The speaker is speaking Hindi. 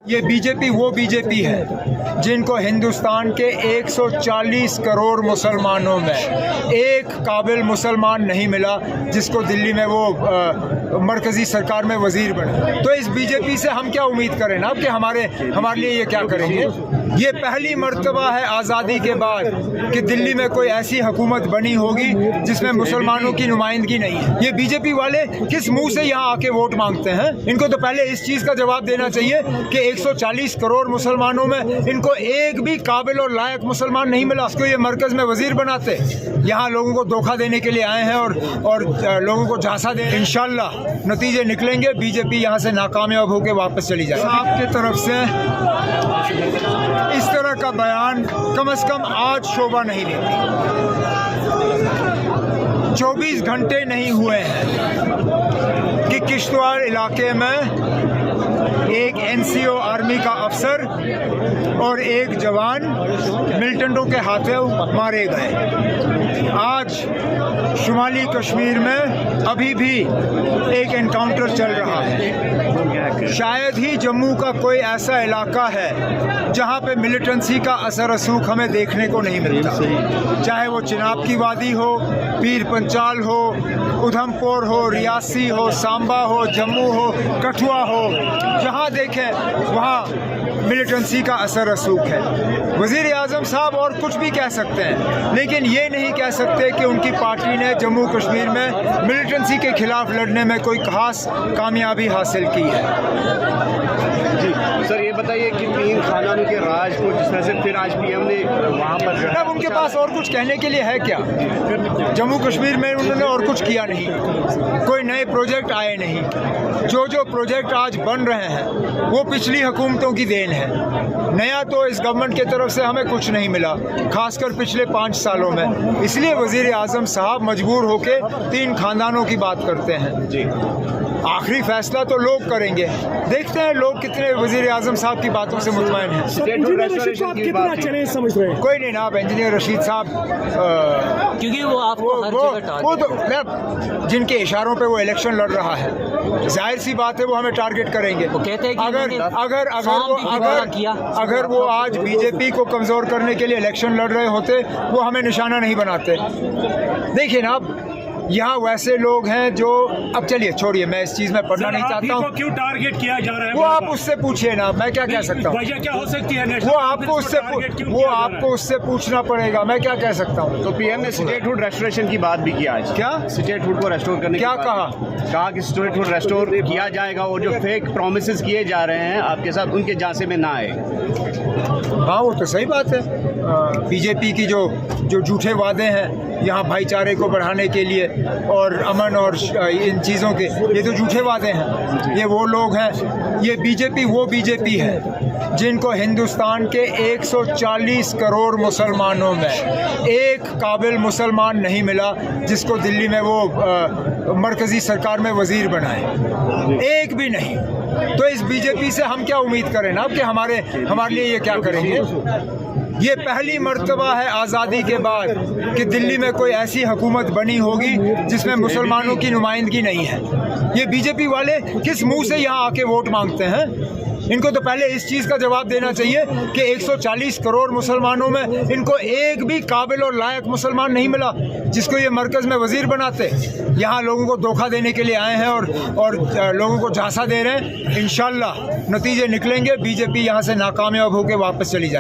ये बीजेपी वो बीजेपी है जिनको हिंदुस्तान के 140 करोड़ मुसलमानों में एक काबिल मुसलमान नहीं मिला जिसको दिल्ली में वो मरकज़ी सरकार में वज़ीर बने। तो इस बीजेपी से हम क्या उम्मीद करें ना कि हमारे लिए ये क्या करेंगे। ये पहली मर्तबा है आज़ादी के बाद कि दिल्ली में कोई ऐसी हुकूमत बनी होगी जिसमें मुसलमानों की नुमाइंदगी नहीं है। ये बीजेपी वाले किस मुंह से यहाँ आके वोट मांगते हैं? इनको तो पहले इस चीज़ का जवाब देना चाहिए कि 140 करोड़ मुसलमानों में इनको एक भी काबिल और लायक मुसलमान नहीं मिला। उसको ये मरकज़ में वज़ीर बनाते, यहाँ लोगों को धोखा देने के लिए आए हैं और लोगों को झांसा दे। इंशाल्लाह नतीजे निकलेंगे, बीजेपी यहाँ से नाकामयाब होकर वापस चली जाए। आपकी तरफ से इस तरह का बयान कम से कम आज शोभा नहीं देती। 24 घंटे नहीं हुए हैं कि किश्तवाड़ इलाके में एक एनसीओ आर्मी का अफसर और एक जवान मिलिटेंटों के हाथों मारे गए। आज शुमाली कश्मीर में अभी भी एक एनकाउंटर चल रहा है। शायद ही जम्मू का कोई ऐसा इलाका है जहां पे मिलिटेंसी का असर रसूख हमें देखने को नहीं मिलता। चाहे वो चिनाब की वादी हो, पीर पंचाल हो, उधमपुर हो, रियासी हो, सांबा हो, जम्मू हो, कठुआ हो, जहां देखें वहां मिलिटेंसी का असर रसूख है। वज़ीर आज़म साहब और कुछ भी कह सकते हैं, लेकिन ये नहीं कह सकते कि उनकी पार्टी ने जम्मू कश्मीर में मिलिटेंसी के खिलाफ लड़ने में कोई खास कामयाबी हासिल की है। जी सर, ये बताइए कि 3 खानदानों के राज को जिस तरह से फिर आज पीएम ने वहाँ पर जो है, अब उनके पास और कुछ कहने के लिए है क्या? जम्मू कश्मीर में उन्होंने और कुछ किया नहीं, कोई नए प्रोजेक्ट आए नहीं। जो प्रोजेक्ट आज बन रहे हैं वो पिछली हुकूमतों की देन है। नया तो इस गवर्नमेंट की तरफ से हमें कुछ नहीं मिला, खासकर पिछले 5 सालों में। इसलिए वज़ीर आज़म साहब मजबूर होके 3 खानदानों की बात करते हैं। जी, आखिरी फैसला तो लोग करेंगे। देखते हैं लोग कितने वज़ीर आज़म साहब की बातों से मुतमईन हैं। कोई नहीं ना, आप इंजीनियर रशीद साहब क्योंकि वो आपको वो तो जिनके इशारों पे वो इलेक्शन लड़ रहा है, जाहिर सी बात है वो हमें टारगेट करेंगे। वो कहते हैं कि अगर वो आज बीजेपी को कमज़ोर करने के लिए इलेक्शन लड़ रहे होते वो हमें निशाना नहीं बनाते। देखिए ना, यहाँ वैसे लोग हैं जो, अब चलिए छोड़िए, मैं इस चीज़ में पढ़ना नहीं चाहता हूँ। क्यों टारगेट किया जा रहा है वो आप उससे पूछिए ना, मैं क्या कह सकता हूँ। वजह क्या हो सकती है? वो आपको उससे पूछना पड़ेगा, मैं क्या कह सकता हूँ। तो पीएम ने स्टेटहुड रेस्टोरेशन की बात भी किया आज। क्या स्टेटहुड को रेस्टोर करने क्या कहा कि स्टेटहुड रेस्टोर किया जाएगा और जो फेक प्रोमिसेस किए जा रहे हैं आपके साथ, उनके झांसे में ना आए। हाँ, वो तो सही बात है। बीजेपी की जो झूठे वादे हैं यहाँ भाईचारे को बढ़ाने के लिए और अमन और इन चीज़ों के, ये तो झूठे वादे हैं। ये वो लोग हैं, ये बीजेपी वो बीजेपी है जिनको हिंदुस्तान के 140 करोड़ मुसलमानों में एक काबिल मुसलमान नहीं मिला जिसको दिल्ली में वो मरकज़ी सरकार में वज़ीर बनाए। एक भी नहीं। तो इस बीजेपी से हम क्या उम्मीद करें ना कि हमारे लिए ये क्या करेंगे। ये पहली मर्तबा है आज़ादी के बाद कि दिल्ली में कोई ऐसी हुकूमत बनी होगी जिसमें मुसलमानों की नुमाइंदगी नहीं है। ये बीजेपी वाले किस मुंह से यहाँ आके वोट मांगते हैं? इनको तो पहले इस चीज़ का जवाब देना चाहिए कि 140 करोड़ मुसलमानों में इनको एक भी काबिल और लायक मुसलमान नहीं मिला जिसको ये मरकज़ में वज़ीर बनाते। यहाँ लोगों को धोखा देने के लिए आए हैं और लोगों को झांसा दे रहे हैं। इंशाल्लाह नतीजे निकलेंगे, बीजेपी यहाँ से नाकामयाब होकर वापस चली जाए।